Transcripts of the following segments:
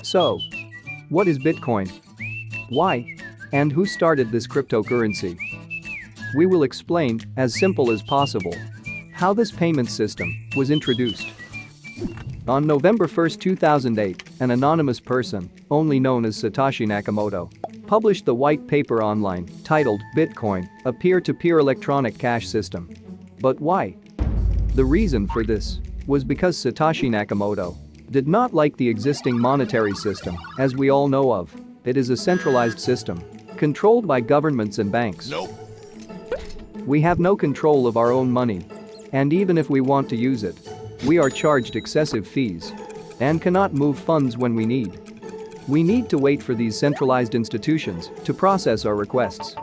So, what is Bitcoin? Why? And who started this cryptocurrency? We will explain, as simple as possible, how this payment system was introduced. On November 1, 2008, an anonymous person, only known as Satoshi Nakamoto, published the white paper online titled Bitcoin, a peer-to-peer electronic cash system. But why? The reason for this was because Satoshi Nakamoto did not like the existing monetary system, as we all know of. It is a centralized system, controlled by governments and banks. We have no control of our own money. And even if we want to use it, we are charged excessive fees and cannot move funds when we need. We need to wait for these centralized institutions to process our requests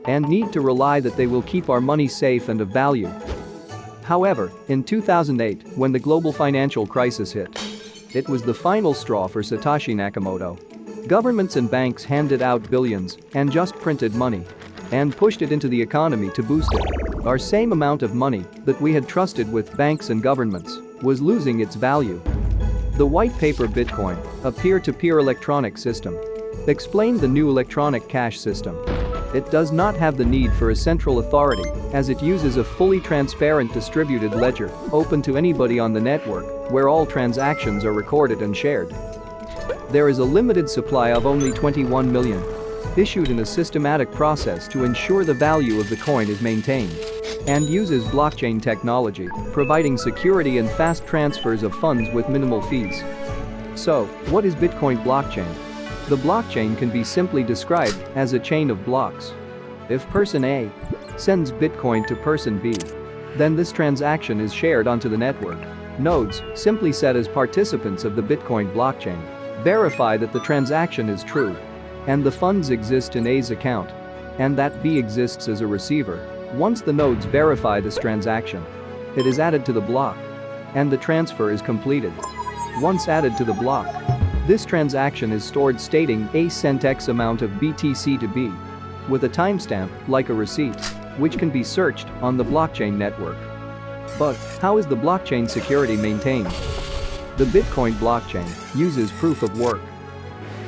and need to rely that they will keep our money safe and of value. However, in 2008, when the global financial crisis hit, it was the final straw for Satoshi Nakamoto. Governments and banks handed out billions and just printed money and pushed it into the economy to boost it. Our same amount of money that we had trusted with banks and governments was losing its value. The white paper Bitcoin, a peer-to-peer electronic system, explained the new electronic cash system. It does not have the need for a central authority, as it uses a fully transparent distributed ledger open to anybody on the network, where all transactions are recorded and shared. There is a limited supply of only 21 million, issued in a systematic process to ensure the value of the coin is maintained, and uses blockchain technology, providing security and fast transfers of funds with minimal fees. So, what is Bitcoin blockchain? The blockchain can be simply described as a chain of blocks. If person A sends Bitcoin to person B, then this transaction is shared onto the network. Nodes, simply said as participants of the Bitcoin blockchain, verify that the transaction is true and the funds exist in A's account and that B exists as a receiver. Once the nodes verify this transaction, it is added to the block and the transfer is completed. Once added to the block, this transaction is stored stating A sent X amount of BTC to B with a timestamp, like a receipt, which can be searched on the blockchain network. But how is the blockchain security maintained? The Bitcoin blockchain uses proof of work.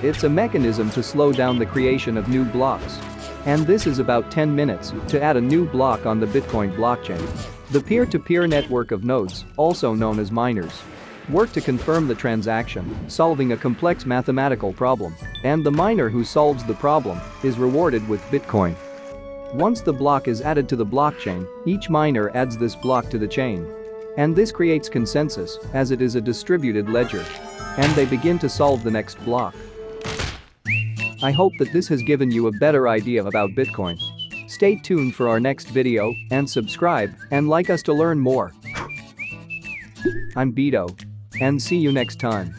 It's a mechanism to slow down the creation of new blocks. And this is about 10 minutes to add a new block on the Bitcoin blockchain. The peer-to-peer network of nodes, also known as miners, work to confirm the transaction, solving a complex mathematical problem, and the miner who solves the problem is rewarded with Bitcoin. Once the block is added to the blockchain, each miner adds this block to the chain. And this creates consensus, as it is a distributed ledger. And they begin to solve the next block. I hope that this has given you a better idea about Bitcoin. Stay tuned for our next video and subscribe and like us to learn more. I'm Beto. And see you next time.